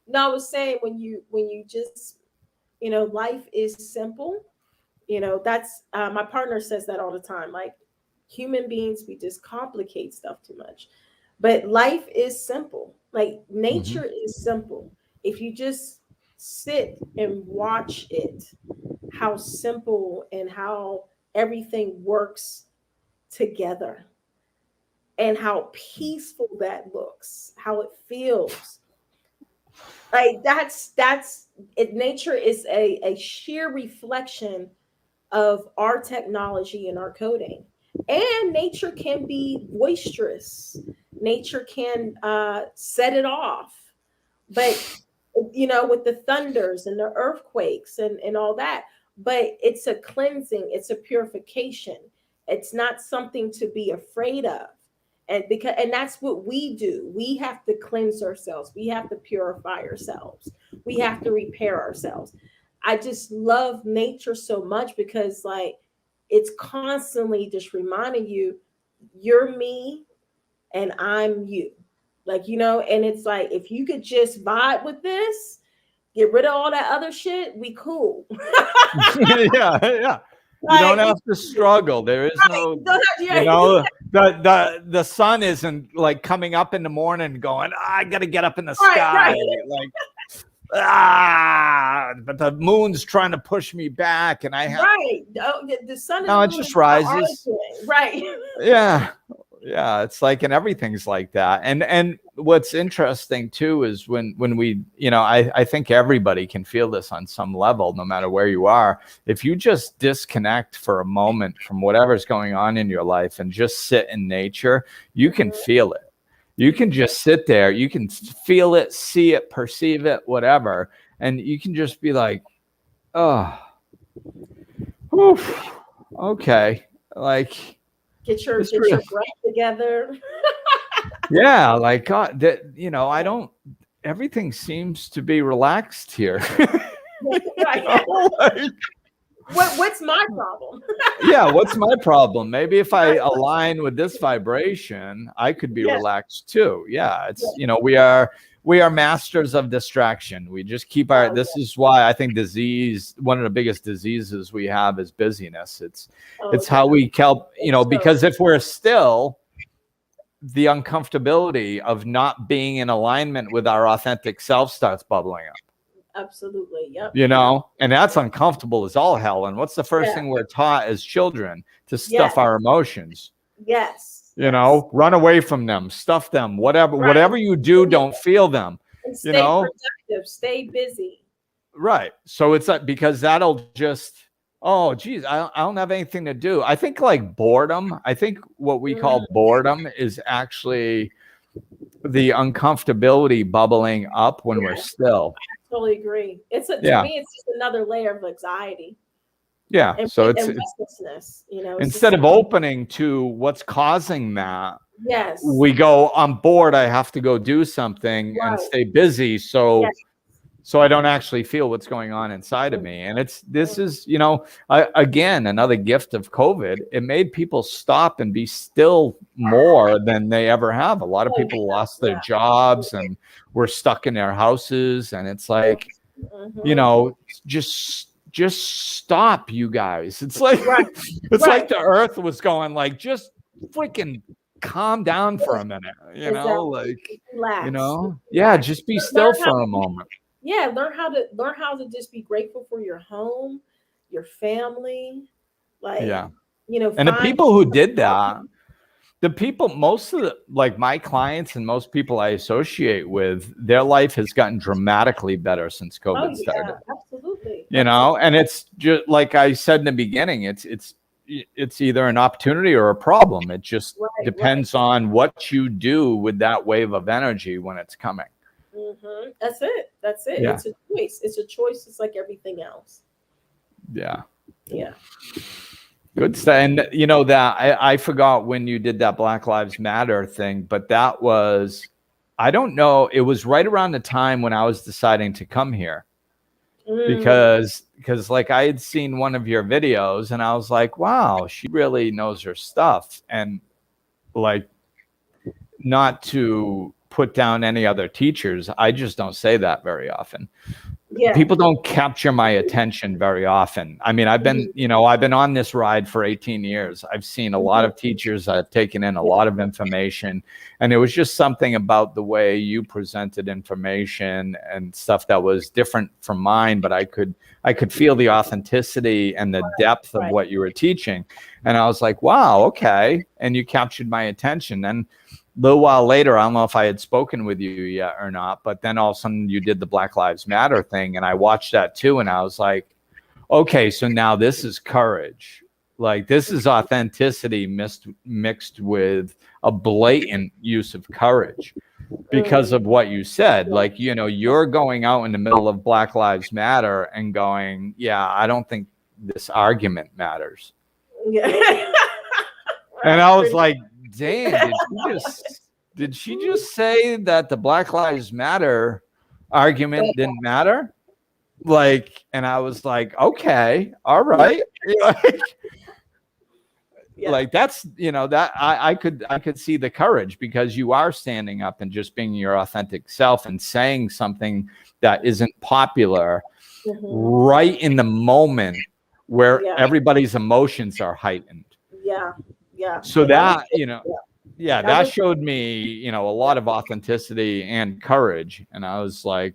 No, I was saying when you just, life is simple. That's my partner says that all the time. Like, human beings, we just complicate stuff too much, but life is simple. Like, nature is simple. If you just sit and watch it, how simple and how everything works together, and how peaceful that looks, how it feels. Like, that's it. Nature is a sheer reflection of our technology and our coding. And nature can be boisterous. Nature can set it off. But, with the thunders and the earthquakes and all that. But it's a cleansing. It's a purification. It's not something to be afraid of. And that's what we do. We have to cleanse ourselves. We have to purify ourselves. We have to repair ourselves. I just love nature so much because, like, it's constantly just reminding you, you're me and I'm you. Like, and it's like, if you could just vibe with this, get rid of all that other shit, we cool. Yeah. You don't have to struggle. There is no, the sun isn't like coming up in the morning going, I got to get up in the sky. Like, but the moon's trying to push me back, and I have the sun is it just rises. Right. Yeah, it's like, and everything's like that. And what's interesting too is when we, I think everybody can feel this on some level, no matter where you are. If you just disconnect for a moment from whatever's going on in your life and just sit in nature, you can feel it. You can just sit there, you can feel it, see it, perceive it, whatever. And you can just be like, oh, oof, okay. Like, get your breath together. Yeah, like, God, I don't, everything seems to be relaxed here. What's my problem? Yeah, what's my problem? Maybe if I align with this vibration, I could be relaxed too. Yeah, it's we are masters of distraction. We just keep our. This is why I think one of the biggest diseases we have is busyness. It's how we help. Because if we're still, the uncomfortability of not being in alignment with our authentic self starts bubbling up. Absolutely. Yep. And that's uncomfortable as all hell. And what's the first thing we're taught as children? To stuff our emotions. Yes. Run away from them, stuff them, whatever you do, don't feel them. And stay productive, stay busy. Right. So it's because that'll just, oh, geez, I don't have anything to do. I think like boredom, I think what we call boredom is actually the uncomfortability bubbling up when we're still. I totally agree. To me, it's just another layer of anxiety. Yeah. So it's restlessness, instead of opening to what's causing that, yes, we go, I'm bored, I have to go do something and stay busy. So I don't actually feel what's going on inside of me. And this is, again, another gift of COVID. It made people stop and be still more than they ever have. A lot of people lost their jobs and were stuck in their houses. And it's like, just stop, you guys. It's like, like the earth was going like, just freaking calm down for a minute, like, relax. Just be still for a moment. Yeah, learn how to just be grateful for your home, your family, like, and the people who did that, the people, most of the, like my clients and most people I associate with, their life has gotten dramatically better since COVID started. Absolutely. You know, and it's just like I said in the beginning, it's either an opportunity or a problem. It just depends on what you do with that wave of energy when it's coming. Mm-hmm. That's it. Yeah. It's a choice. It's a choice. It's like everything else. Yeah. Yeah. Good stuff. And you know that I forgot when you did that Black Lives Matter thing, but that was, I don't know, it was right around the time when I was deciding to come here. Because like I had seen one of your videos and I was like, wow, she really knows her stuff. And like, not to put down any other teachers, I just don't say that very often. Yeah. People don't capture my attention very often. I mean, I've been, you know, I've been on this ride for 18 years. I've seen a lot of teachers. I've taken in a lot of information, and it was just something about the way you presented information and stuff that was different from mine, but I could feel the authenticity and the depth of what you were teaching. And I was like, wow, okay. And you captured my attention. And a little while later, I don't know if I had spoken with you yet or not, but then all of a sudden you did the Black Lives Matter thing, and I watched that too, and I was like, okay, so now this is courage. Like, this is authenticity mixed with a blatant use of courage because of what you said. Like, you know, you're going out in the middle of Black Lives Matter and going, yeah, I don't think this argument matters. Yeah. And I was like, damn, did she just say that the Black Lives Matter argument didn't matter? Like, and I was like, okay, all right. Like that's, you know, that I could see the courage, because you are standing up and just being your authentic self and saying something that isn't popular right in the moment where everybody's emotions are heightened. Yeah. So that, you know, that showed me, you know, a lot of authenticity and courage. And I was like,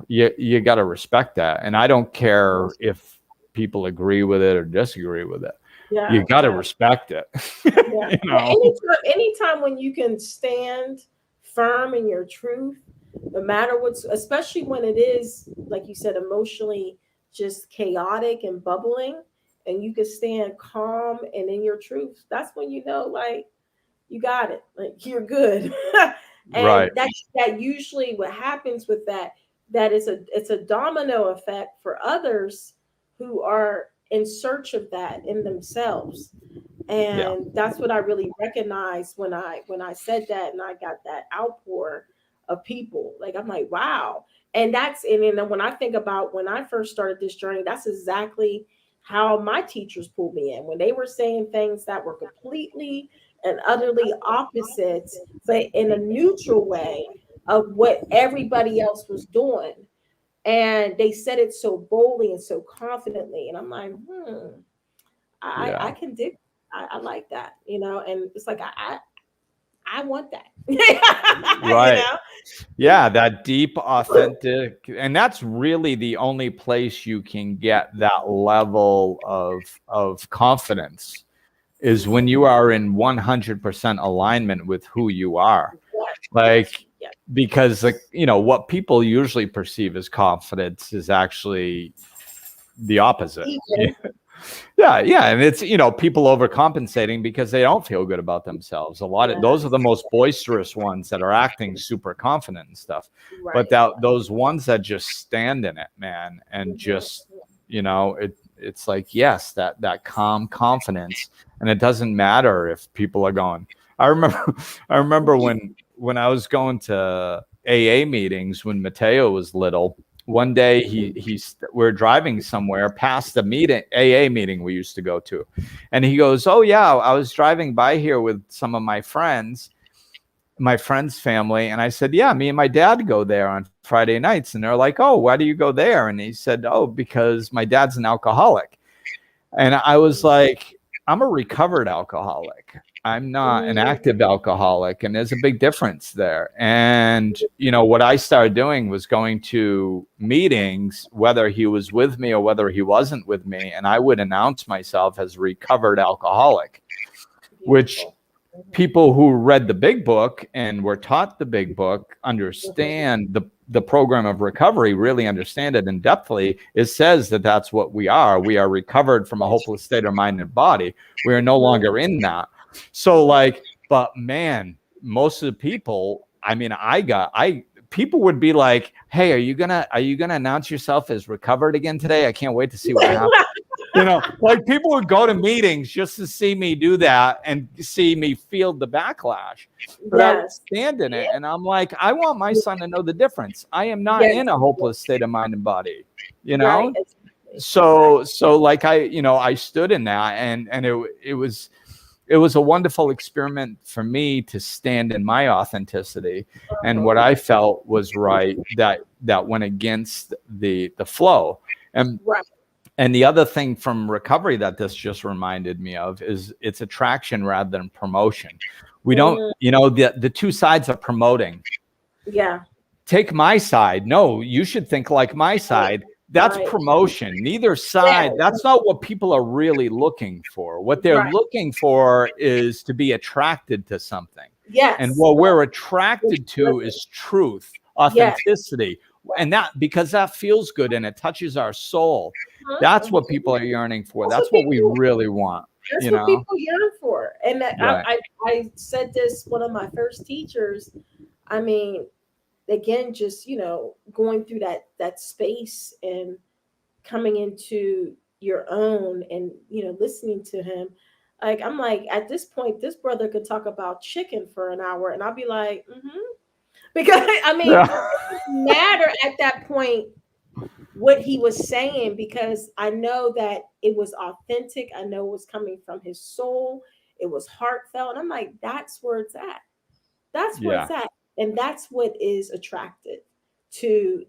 you got to respect that. And I don't care if people agree with it or disagree with it. Yeah, you got to respect it. Yeah. You know? Anytime when you can stand firm in your truth, no matter what's, especially when it is, like you said, emotionally just chaotic and bubbling, and you can stand calm and in your truth, that's when you know, like, you got it, like you're good. And that usually what happens with that it's a domino effect for others who are in search of that in themselves. And that's what I really recognized when I said that, and I got that outpour of people. Like, I'm like, wow. And then when I think about when I first started this journey, that's exactly how my teachers pulled me in, when they were saying things that were completely and utterly opposite, but in a neutral way of what everybody else was doing. And they said it so boldly and so confidently. And I'm like, I can dig. I like that, you know, and it's like, I want that. Right. You know? Yeah, that deep, authentic, and that's really the only place you can get that level of confidence, is when you are in 100% alignment with who you are. Like, because, like, you know, what people usually perceive as confidence is actually the opposite. Yeah, and it's, you know, people overcompensating because they don't feel good about themselves. A lot of those are the most boisterous ones that are acting super confident and stuff. But those ones that just stand in it, man, and just, you know, it's like, yes, that calm confidence, and it doesn't matter if people are going. I remember when I was going to AA meetings when Mateo was little. One day we're driving somewhere past the AA meeting we used to go to. And he goes, oh yeah, I was driving by here with some of my friend's family. And I said, yeah, me and my dad go there on Friday nights. And they're like, oh, why do you go there? And he said, oh, because my dad's an alcoholic. And I was like, I'm a recovered alcoholic. I'm not an active alcoholic, and there's a big difference there. And, you know, what I started doing was going to meetings, whether he was with me or whether he wasn't with me, and I would announce myself as recovered alcoholic, which people who read the big book and were taught the big book understand the program of recovery, really understand it in depthly. It says that that's what we are. We are recovered from a hopeless state of mind and body. We are no longer in that. So like, but man, most of the people, I mean, people would be like, hey, are you gonna announce yourself as recovered again today? I can't wait to see what happens. You know, like people would go to meetings just to see me do that and see me feel the backlash. But I would stand in it, and I'm like, I want my son to know the difference. I am not in a hopeless state of mind and body, you know? Right. So like I stood in that, and it was a wonderful experiment for me to stand in my authenticity and what I felt was right that went against the flow. And right. And the other thing from recovery that this just reminded me of is it's attraction rather than promotion. We don't, the two sides of promoting. Yeah. Take my side. No, you should think like my side. That's promotion. Neither side. That's not what people are really looking for. What they're looking for is to be attracted to something. Yes. And what we're attracted to is truth, authenticity. And that, because that feels good and it touches our soul. That's what people are yearning for. That's what we really want. That's what people yearn for. And I said this, one of my first teachers, I mean, again, just, going through that space and coming into your own and, listening to him. Like, I'm like, at this point, this brother could talk about chicken for an hour and I'll be like, because I mean, it doesn't matter at that point what he was saying, because I know that it was authentic. I know it was coming from his soul. It was heartfelt. And I'm like, that's where it's at. That's where it's at. And that's what is attracted to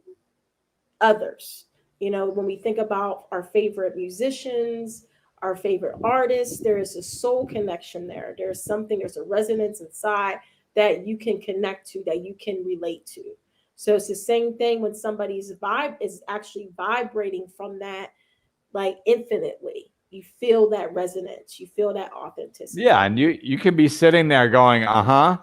others. When we think about our favorite musicians, our favorite artists, there is a soul connection there. There's a resonance inside that you can connect to, that you can relate to. So it's the same thing when somebody's vibe is actually vibrating from that, like infinitely. You feel that resonance. You feel that authenticity. Yeah, and you can be sitting there going, and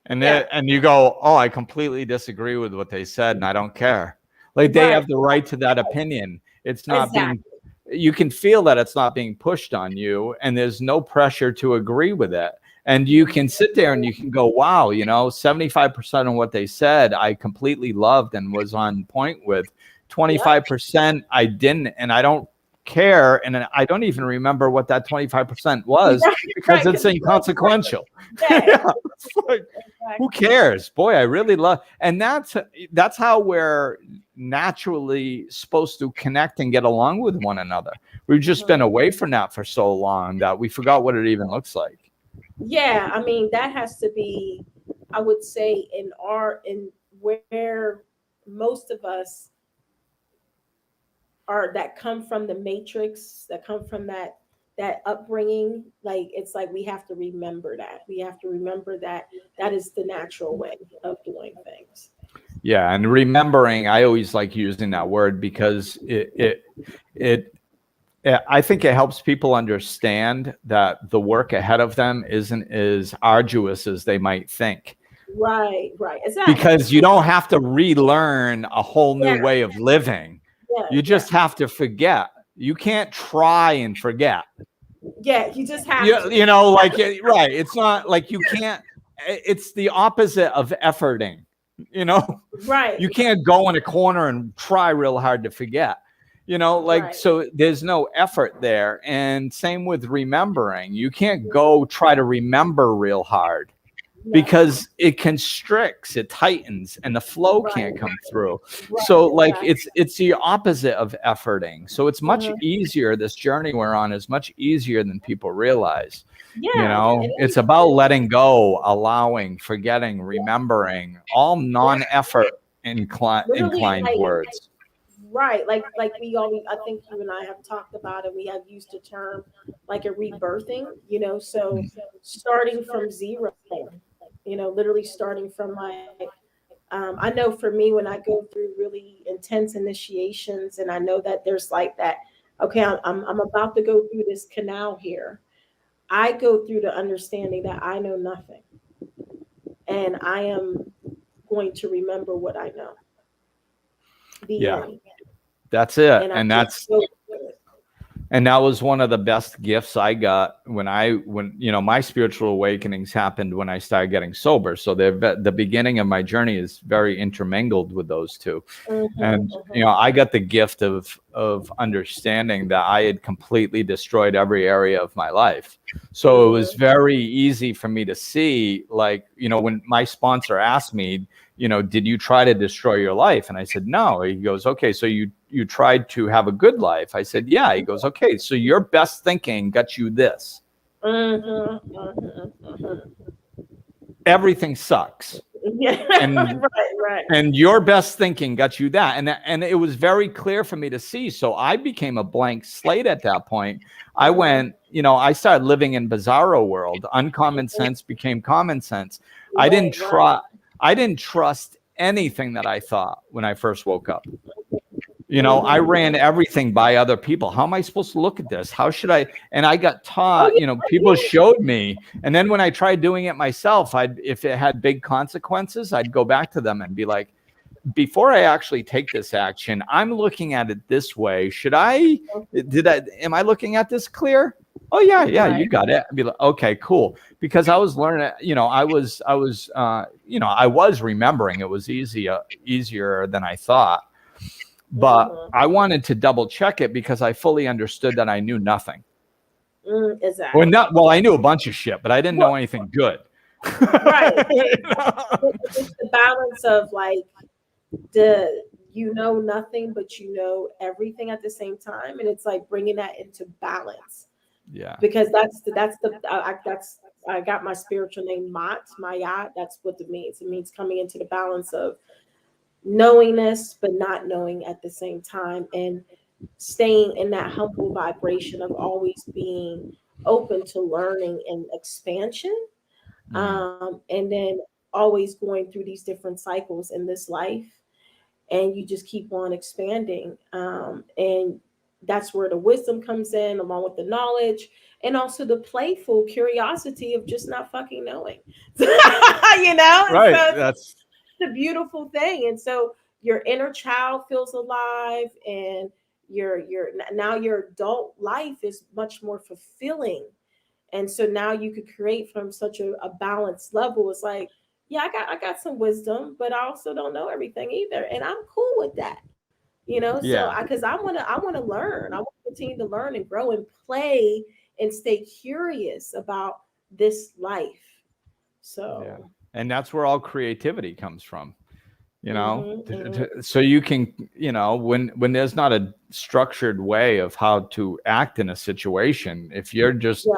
and you go, oh, I completely disagree with what they said, and I don't care. Like they have the right to that opinion. It's not being. You can feel that it's not being pushed on you, and there's no pressure to agree with it. And you can sit there and you can go, wow, 75% of what they said, I completely loved and was on point with. 25% I didn't, and I don't care. And I don't even remember what that 25% was because it's inconsequential. Like, who cares? Boy, I really love. And that's how we're naturally supposed to connect and get along with one another. We've just been away from that for so long that we forgot what it even looks like. Yeah, I mean, that has to be, I would say, in where most of us are, that come from the matrix, that come from that upbringing. Like, it's like we have to remember that. We have to remember that is the natural way of doing things. Yeah, and remembering, I always like using that word because I think it helps people understand that the work ahead of them isn't as arduous as they might think. Right, exactly. Because you don't have to relearn a whole new way of living. You just have to forget. You can't try and forget. Yeah, you just have to. Right. It's not like you can't. It's the opposite of efforting. Right. You can't go in a corner and try real hard to forget. So there's no effort there. And same with remembering. You can't go try to remember real hard because it constricts, it tightens, and the flow can't come through. So it's the opposite of efforting. So it's much easier. This journey we're on is much easier than people realize. It's about letting go, allowing, forgetting, remembering, all non-effort inclined words. Right. Like we always, I think you and I have talked about it. We have used the term like a rebirthing, so starting from zero, literally starting from I know for me, when I go through really intense initiations and I know that there's like that, okay, I'm about to go through this canal here. I go through the understanding that I know nothing, and I am going to remember what I know. The end. That's it. And And that was one of the best gifts I got when my spiritual awakenings happened when I started getting sober. So the beginning of my journey is very intermingled with those two. And I got the gift of understanding that I had completely destroyed every area of my life. So it was very easy for me to see, like, when my sponsor asked me, did you try to destroy your life? And I said, no. He goes, okay, so you tried to have a good life. I said, yeah. He goes, okay, so your best thinking got you this. Everything sucks. Yeah. And, right. And your best thinking got you that. And it was very clear for me to see. So I became a blank slate at that point. I went, I started living in bizarro world. Uncommon sense became common sense. I didn't trust anything that I thought when I first woke up. I ran everything by other people. How am I supposed to look at this? How should I? And I got taught, people showed me. And then when I tried doing it myself, if it had big consequences, I'd go back to them and be like, before I actually take this action, I'm looking at it this way. Am I looking at this clear? Oh yeah, you got it. I'd be like, okay, cool. Because I was learning, I was remembering. It was easier than I thought. But I wanted to double check it because I fully understood that I knew nothing. Exactly. I knew a bunch of shit, but I didn't know anything good. Right. It's the balance of like nothing, but everything at the same time, and it's like bringing that into balance. Yeah. Because I got my spiritual name Maat, Maya. That's what it means. It means coming into the balance of knowingness but not knowing at the same time, and staying in that humble vibration of always being open to learning and expansion, and then always going through these different cycles in this life, and you just keep on expanding, and that's where the wisdom comes in, along with the knowledge, and also the playful curiosity of just not fucking knowing. Right. So that's the beautiful thing. And so your inner child feels alive, and your adult life is much more fulfilling. And so now you could create from such a balanced level. It's like, yeah, I got some wisdom, but I also don't know everything either, and I'm cool with that. So because I want to learn. I want to continue to learn and grow and play and stay curious about this life. So and that's where all creativity comes from, so you can, when there's not a structured way of how to act in a situation, if you're just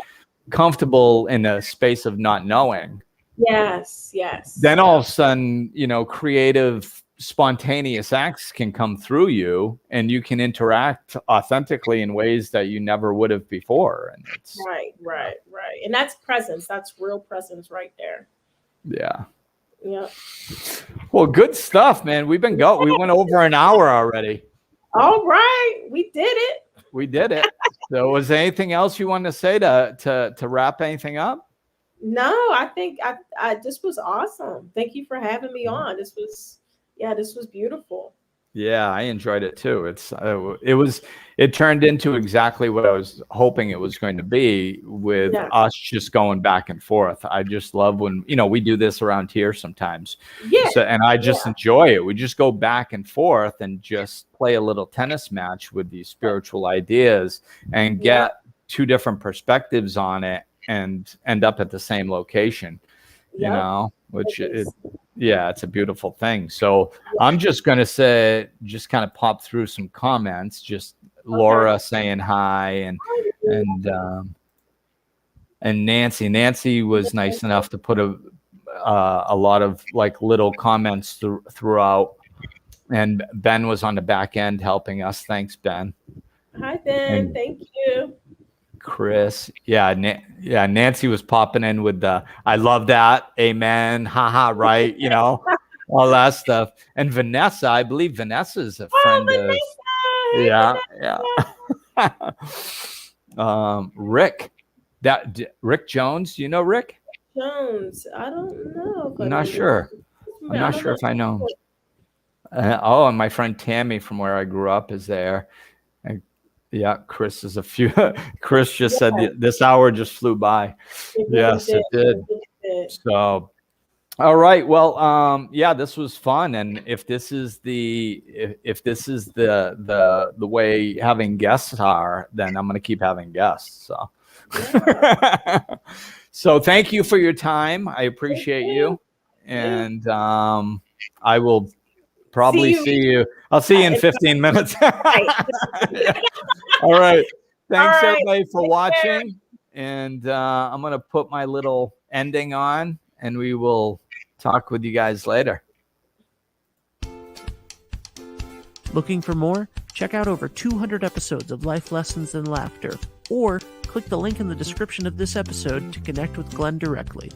comfortable in a space of not knowing, then all of a sudden, creative, spontaneous acts can come through you, and you can interact authentically in ways that you never would have before. And it's right. And that's presence. That's real presence right there. Yeah. Well, good stuff, man. We went over an hour already. All right. We did it. So was there anything else you wanted to say to wrap anything up? No, I think I this was awesome. Thank you for having me on. This was beautiful. Yeah, I enjoyed it too. It turned into exactly what I was hoping it was going to be, with us just going back and forth. I just love when, we do this around here sometimes. Yeah. So, and I just enjoy it. We just go back and forth and just play a little tennis match with these spiritual ideas and get two different perspectives on it and end up at the same location, which it's a beautiful thing. So I'm just going to say, just kind of pop through some comments, just Laura saying hi, and Nancy was nice enough to put a lot of like little comments throughout, and Ben was on the back end helping us. Thanks, Ben. Hi, Ben. Thank you. Chris, Nancy was popping in with the "I love that," amen, haha, right, all that stuff. And Vanessa, I believe Vanessa is a friend of. Rick, Rick Jones. Do you know Rick? Jones. I don't know. I'm not sure. I'm not sure if I know him. And my friend Tammy from where I grew up is there. And yeah, Chris is a few. Chris just said this hour just flew by. Yes, it did. So, all right. Well, yeah, this was fun. And if this is the way having guests are, then I'm going to keep having guests. So, so thank you for your time. I appreciate you. And I will probably see you. I'll see you in 15 minutes. All right. Thanks everybody for watching. And I'm going to put my little ending on, and we will talk with you guys later. Looking for more? Check out over 200 episodes of Life Lessons and Laughter, or click the link in the description of this episode to connect with Glenn directly.